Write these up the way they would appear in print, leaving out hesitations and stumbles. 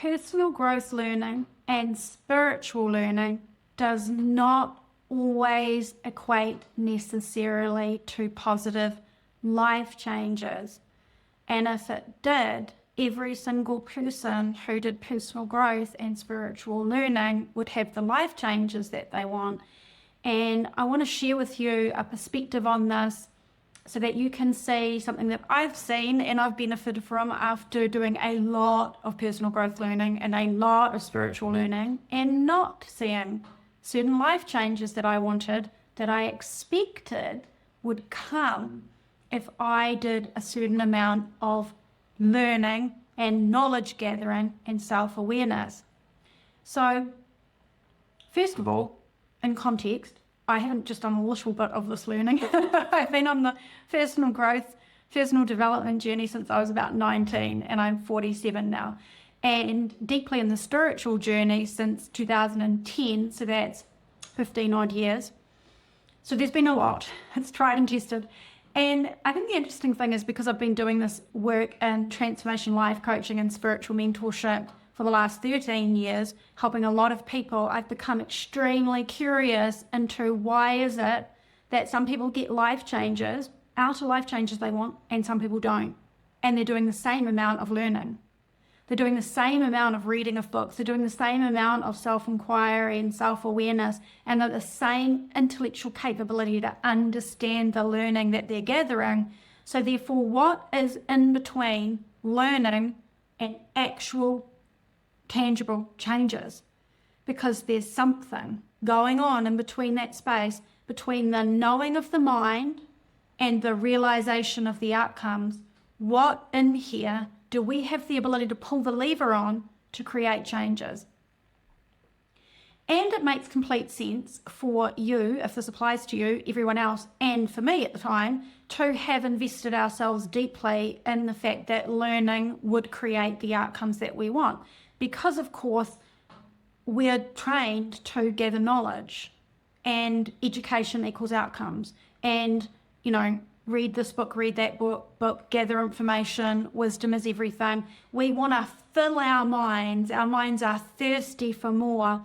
personal growth learning and spiritual learning does not always equate necessarily to positive life changes. And if it did, every single person who did personal growth and spiritual learning would have the life changes that they want. And I want to share with you a perspective on this so that you can see something that I've seen and I've benefited from after doing a lot of personal growth learning and a lot of spiritual learning and not seeing certain life changes that I wanted, that I expected would come if I did a certain amount of learning and knowledge gathering and self-awareness. So, first of all, in context, I haven't just done a little bit of this learning. I've been on the personal growth, personal development journey since I was about 19 and I'm 47 now. And deeply in the spiritual journey since 2010, so that's 15 odd years. So there's been a lot. It's tried and tested. And I think the interesting thing is because I've been doing this work in transformation life coaching and spiritual mentorship for the last 13 years, helping a lot of people, I've become extremely curious into why is it that some people get life changes, outer life changes they want, and some people don't. And they're doing the same amount of learning. They're doing the same amount of reading of books. They're doing the same amount of self-inquiry and self-awareness, and they're the same intellectual capability to understand the learning that they're gathering. So therefore, what is in between learning and actual tangible changes? Because there's something going on in between that space, between the knowing of the mind and the realization of the outcomes. What in here do we have the ability to pull the lever on to create changes? And it makes complete sense for you, if this applies to you, everyone else, and for me at the time, to have invested ourselves deeply in the fact that learning would create the outcomes that we want. Because, of course, we're trained to gather knowledge, and education equals outcomes. And, read this book, read that book, gather information, wisdom is everything. We want to fill our minds are thirsty for more.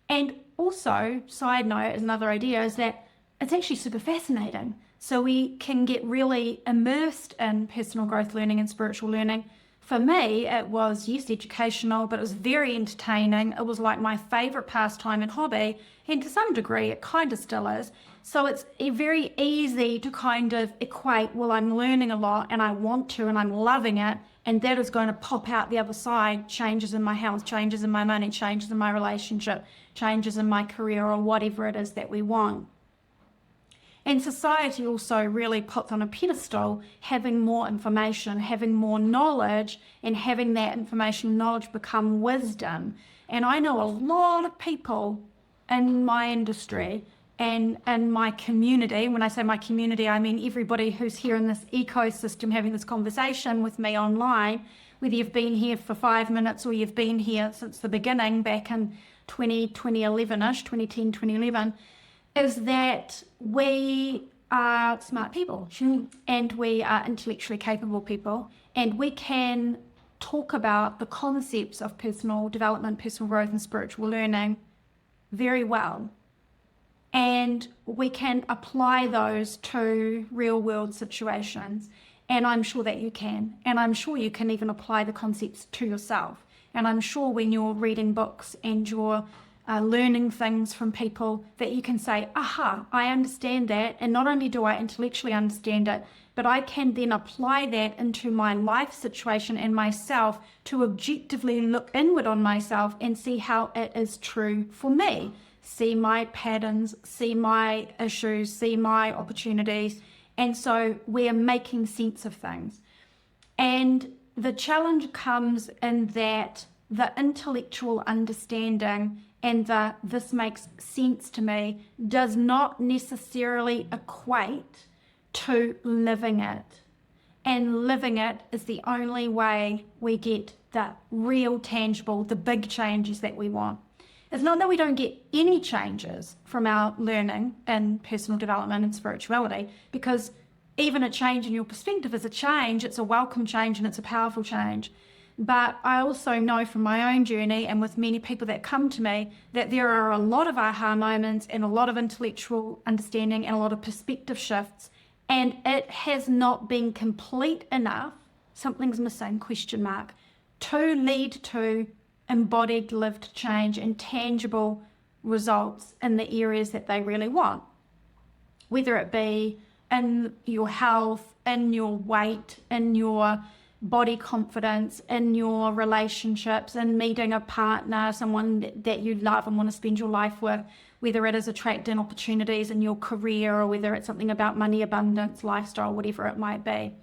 And also, side note, another idea is that it's actually super fascinating. So we can get really immersed in personal growth learning and spiritual learning. For me, it was, yes, educational, but it was very entertaining. It was like my favorite pastime and hobby, and to some degree, it kind of still is. So it's very easy to kind of equate, well, I'm learning a lot and I want to and I'm loving it, and that is going to pop out the other side, changes in my health, changes in my money, changes in my relationship, changes in my career, or whatever it is that we want. And society also really puts on a pedestal having more information, having more knowledge, and having that information and knowledge become wisdom. And I know a lot of people in my industry and in my community. When I say my community, I mean everybody who's here in this ecosystem having this conversation with me online, whether you've been here for 5 minutes or you've been here since the beginning back in 2011-ish, 2010, 2011, is that we are smart people and we are intellectually capable people, and we can talk about the concepts of personal development, personal growth and spiritual learning very well. And we can apply those to real world situations. And I'm sure that you can. And I'm sure you can even apply the concepts to yourself. And I'm sure when you're reading books and you're learning things from people that you can say, aha, I understand that. And not only do I intellectually understand it, but I can then apply that into my life situation and myself to objectively look inward on myself and see how it is true for me. See my patterns, see my issues, see my opportunities. And so we're making sense of things. And the challenge comes in that the intellectual understanding and the this makes sense to me does not necessarily equate to living it. And living it is the only way we get the real tangible, the big changes that we want. It's not that we don't get any changes from our learning in personal development and spirituality, because even a change in your perspective is a change. It's a welcome change and it's a powerful change. But I also know from my own journey and with many people that come to me that there are a lot of aha moments and a lot of intellectual understanding and a lot of perspective shifts, and it has not been complete enough, something's missing, question mark, to lead to embodied lived change and tangible results in the areas that they really want, whether it be in your health, in your weight, in your body confidence, in your relationships, in meeting a partner, someone that you love and want to spend your life with, whether it is attracting opportunities in your career or whether it's something about money, abundance, lifestyle, whatever it might be.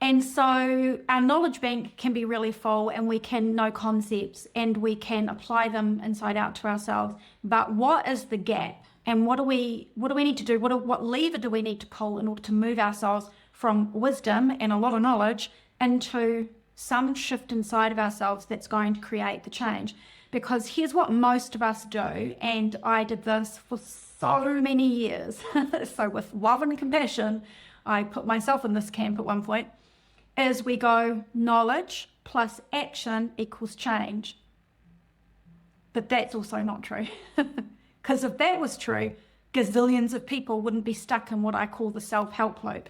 And so our knowledge bank can be really full and we can know concepts and we can apply them inside out to ourselves. But what is the gap? And what do we need to do? What lever do we need to pull in order to move ourselves from wisdom and a lot of knowledge into some shift inside of ourselves that's going to create the change? Because here's what most of us do, and I did this for so many years. So with love and compassion, I put myself in this camp at one point, is we go knowledge plus action equals change. But that's also not true. Because if that was true, gazillions of people wouldn't be stuck in what I call the self-help loop.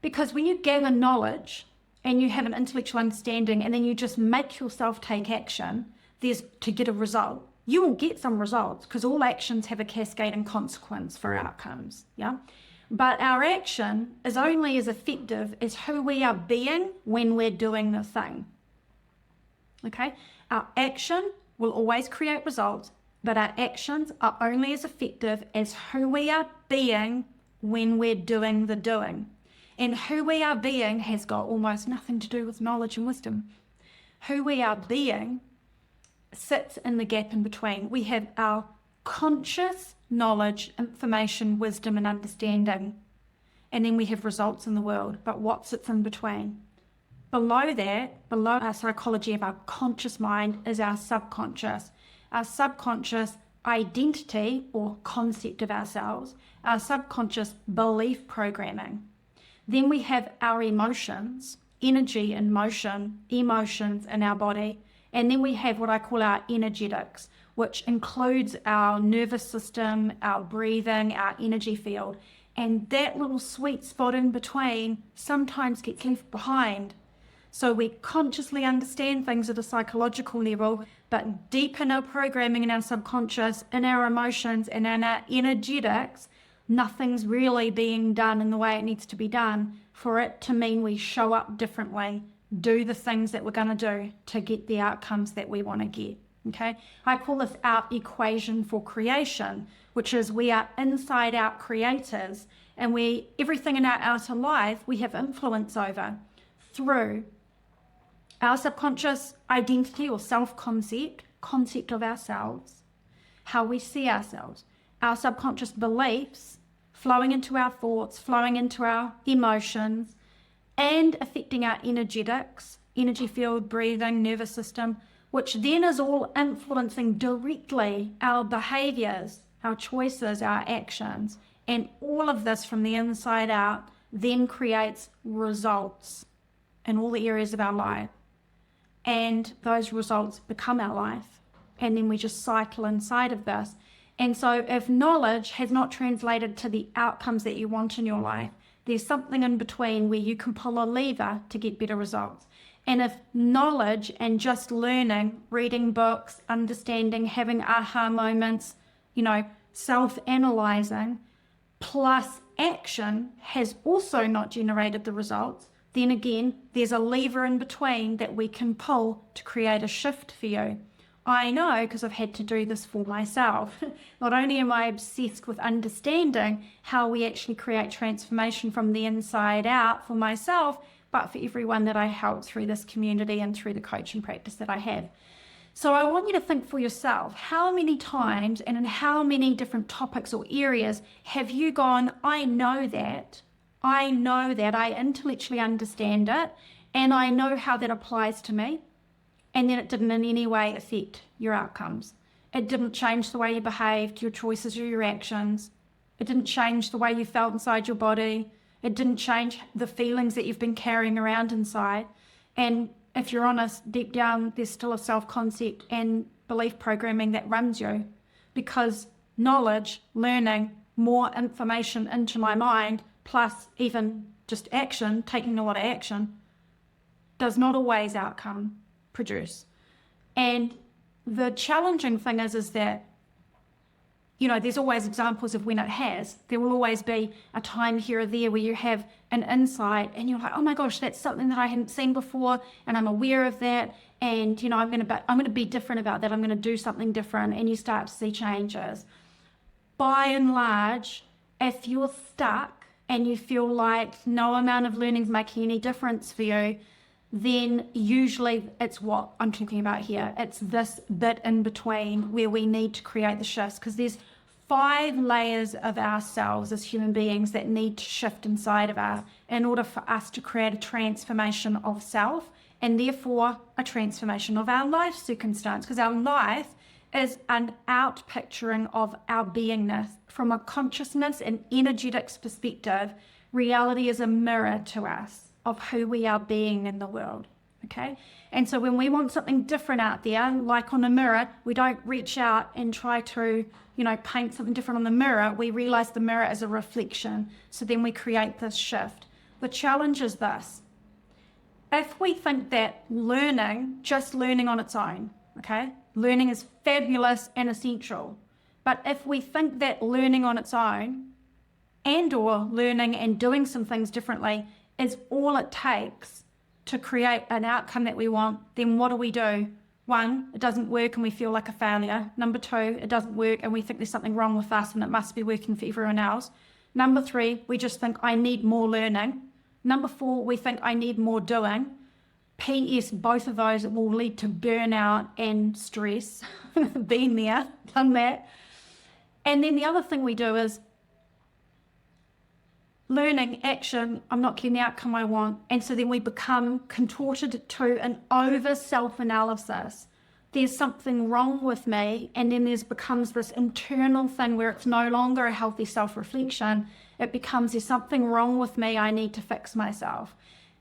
Because when you gather knowledge and you have an intellectual understanding and then you just make yourself take action, there's to get a result. You will get some results because all actions have a cascading consequence for outcomes, yeah? But our action is only as effective as who we are being when we're doing the thing, okay? Our action will always create results, but our actions are only as effective as who we are being when we're doing the doing. And who we are being has got almost nothing to do with knowledge and wisdom. Who we are being sits in the gap in between. We have our conscious knowledge, information, wisdom, and understanding. And then we have results in the world. But what sits in between? Below that, below our psychology of our conscious mind, is our subconscious. Our subconscious identity or concept of ourselves, our subconscious belief programming. Then we have our emotions, energy and motion, emotions in our body. And then we have what I call our energetics, which includes our nervous system, our breathing, our energy field. And that little sweet spot in between sometimes gets left behind. So we consciously understand things at a psychological level, but deep in our programming in our subconscious, in our emotions, and in our energetics, nothing's really being done in the way it needs to be done for it to mean we show up differently, do the things that we're going to do to get the outcomes that we want to get. Okay, I call this our equation for creation, which is we are inside out creators, and everything in our outer life we have influence over through our subconscious identity or concept of ourselves, how we see ourselves, our subconscious beliefs flowing into our thoughts, flowing into our emotions, and affecting our energetics, energy field, breathing, nervous system, which then is all influencing directly our behaviors, our choices, our actions. And all of this from the inside out then creates results in all the areas of our life. And those results become our life. And then we just cycle inside of this. And so if knowledge has not translated to the outcomes that you want in your life, there's something in between where you can pull a lever to get better results. And if knowledge and just learning, reading books, understanding, having aha moments, self-analyzing, plus action has also not generated the results, then again, there's a lever in between that we can pull to create a shift for you. I know because I've had to do this for myself. Not only am I obsessed with understanding how we actually create transformation from the inside out for myself, but for everyone that I help through this community and through the coaching practice that I have. So I want you to think for yourself, how many times and in how many different topics or areas have you gone, I know that, I intellectually understand it, and I know how that applies to me. And then it didn't in any way affect your outcomes. It didn't change the way you behaved, your choices or your actions. It didn't change the way you felt inside your body. It didn't change the feelings that you've been carrying around inside. And if you're honest, deep down, there's still a self-concept and belief programming that runs you, because knowledge, learning, more information into my mind, plus even just action, taking a lot of action, does not always outcome produce. And the challenging thing is that, you know, there's always examples of when it has. There will always be a time here or there where you have an insight and you're like, oh my gosh, that's something that I hadn't seen before, and I'm aware of that, and you know, I'm going to be different about that. I'm going to do something different, and you start to see changes. By and large, if you're stuck and you feel like no amount of learning is making any difference for you, then usually it's what I'm talking about here. It's this bit in between where we need to create the shifts, because there's 5 layers of ourselves as human beings that need to shift inside of us in order for us to create a transformation of self, and therefore a transformation of our life circumstance, because our life is an outpicturing of our beingness. From a consciousness and energetics perspective, reality is a mirror to us of who we are being in the world, okay? And so when we want something different out there, like on a mirror, we don't reach out and try to, you know, paint something different on the mirror. We realize the mirror is a reflection. So then we create this shift. The challenge is this. If we think that learning, just learning on its own, okay? Learning is fabulous and essential. But if we think that learning on its own and or learning and doing some things differently is all it takes to create an outcome that we want, then what do? 1, it doesn't work and we feel like a failure. Number 2, it doesn't work and we think there's something wrong with us and it must be working for everyone else. Number 3, we just think I need more learning. Number 4, we think I need more doing. P.S. both of those will lead to burnout and stress. Been there, done that. And then the other thing we do is learning, action, I'm not getting the outcome I want. And so then we become contorted to an over self-analysis. There's something wrong with me. And then becomes this internal thing where it's no longer a healthy self-reflection. It becomes, there's something wrong with me, I need to fix myself.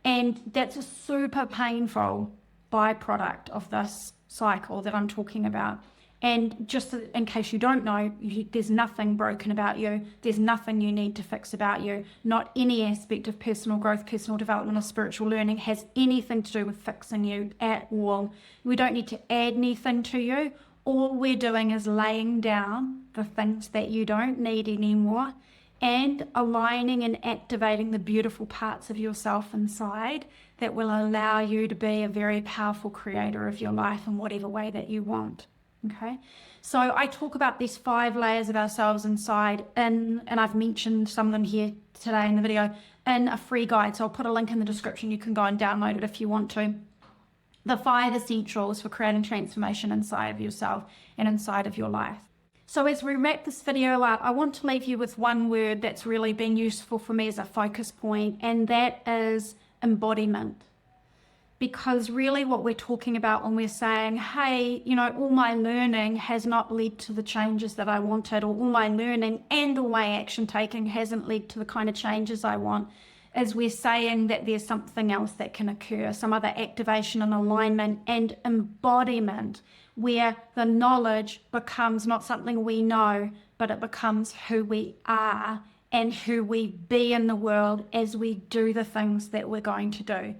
And that's a super painful byproduct of this cycle that I'm talking about. And just in case you don't know, there's nothing broken about you. There's nothing you need to fix about you. Not any aspect of personal growth, personal development, or spiritual learning has anything to do with fixing you at all. We don't need to add anything to you. All we're doing is laying down the things that you don't need anymore and aligning and activating the beautiful parts of yourself inside that will allow you to be a very powerful creator of your life in whatever way that you want. Okay, so I talk about these 5 layers of ourselves inside, and I've mentioned some of them here today in the video, in a free guide. So I'll put a link in the description. You can go and download it if you want to. The 5 essentials for creating transformation inside of yourself and inside of your life. So as we wrap this video up, I want to leave you with one word that's really been useful for me as a focus point, and that is embodiment. Because really what we're talking about when we're saying, hey, you know, all my learning has not led to the changes that I wanted, or all my learning and all my action taking hasn't led to the kind of changes I want, is we're saying that there's something else that can occur, some other activation and alignment and embodiment, where the knowledge becomes not something we know, but it becomes who we are and who we be in the world as we do the things that we're going to do.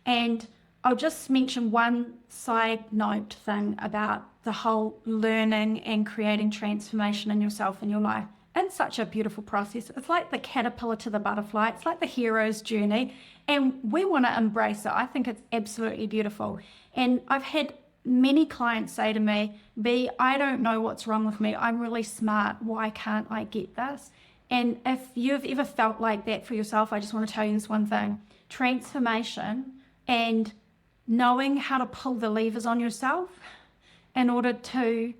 And I'll just mention one side note thing about the whole learning and creating transformation in yourself and your life. It's such a beautiful process. It's like the caterpillar to the butterfly. It's like the hero's journey, and we want to embrace it. I think it's absolutely beautiful. And I've had many clients say to me, B, I don't know what's wrong with me. I'm really smart. Why can't I get this? And if you've ever felt like that for yourself, I just want to tell you this one thing. Transformation and knowing how to pull the levers on yourself in order to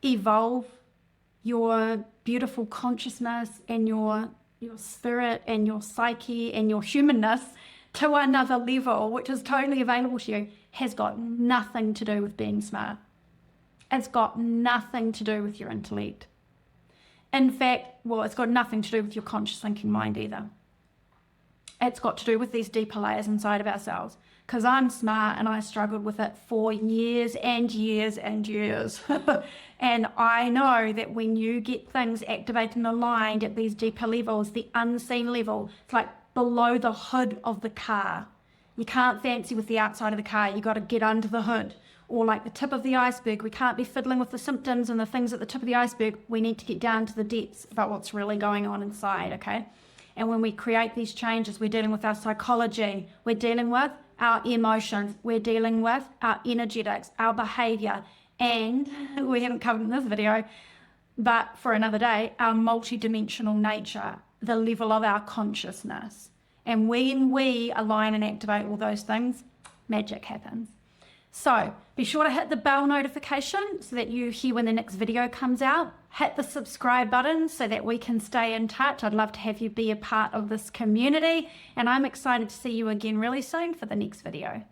evolve your beautiful consciousness and your spirit and your psyche and your humanness to another level, which is totally available to you, has got nothing to do with being smart. It's got nothing to do with your intellect. In fact, well, it's got nothing to do with your conscious thinking mind either. It's got to do with these deeper layers inside of ourselves. because I'm smart and I struggled with it for years and years and years. And I know that when you get things activated and aligned at these deeper levels, the unseen level, it's like below the hood of the car. You can't fancy with the outside of the car. You got to get under the hood, or like the tip of the iceberg. We can't be fiddling with the symptoms and the things at the tip of the iceberg. We need to get down to the depths about what's really going on inside, okay? And when we create these changes, we're dealing with our psychology, we're dealing with our emotions, we're dealing with our energetics, our behavior, and we haven't covered in this video, but for another day, our multidimensional nature, the level of our consciousness. And when we align and activate all those things, magic happens. So be sure to hit the bell notification so that you hear when the next video comes out. Hit the subscribe button so that we can stay in touch. I'd love to have you be a part of this community, and I'm excited to see you again really soon for the next video.